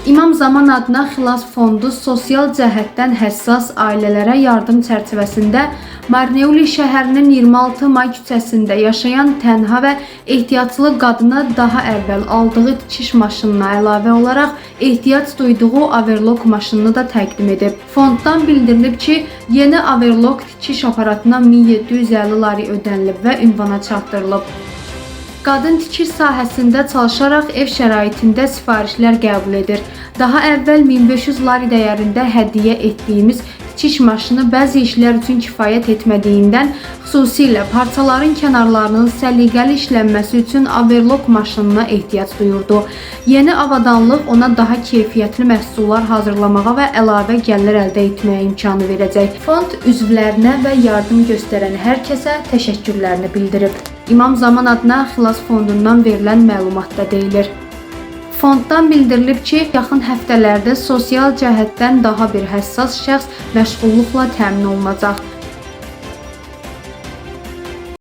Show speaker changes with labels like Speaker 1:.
Speaker 1: İmam Zaman adına Xilas Fondu sosial cəhətdən həssas ailələrə yardım çərçivəsində Marneuli şəhərinin 26 may küçəsində yaşayan tənha və ehtiyaclı qadına daha əvvəl aldığı tikiş maşınına əlavə olaraq ehtiyac duyduğu overlock maşınını da təqdim edib. Fonddan bildirilib ki, yeni overlock tikiş aparatına 1750 lari ödənilib və ünvana çatdırılıb. Qadın tikiş sahəsində çalışaraq ev şəraitində sifarişlər qəbul edir. Daha əvvəl 1500 lari dəyərində hədiyyə etdiyimiz tikiş maşını bəzi işlər üçün kifayət etmədiyindən, xüsusilə parçaların kənarlarının səliqəli işlənməsi üçün overlock maşınına ehtiyac duyurdu. Yeni avadanlıq ona daha keyfiyyətli məhsullar hazırlamağa və əlavə gəlirlər əldə etməyə imkanı verəcək. Fond üzvlərinə və yardım göstərən hər kəsə təşəkkürlərini bildirib. İmam Zaman adına Xilas Fondundan verilən məlumatda deyilir. Fonddan bildirilib ki, yaxın həftələrdə sosial cəhətdən daha bir həssas şəxs məşğulluqla təmin olunacaq.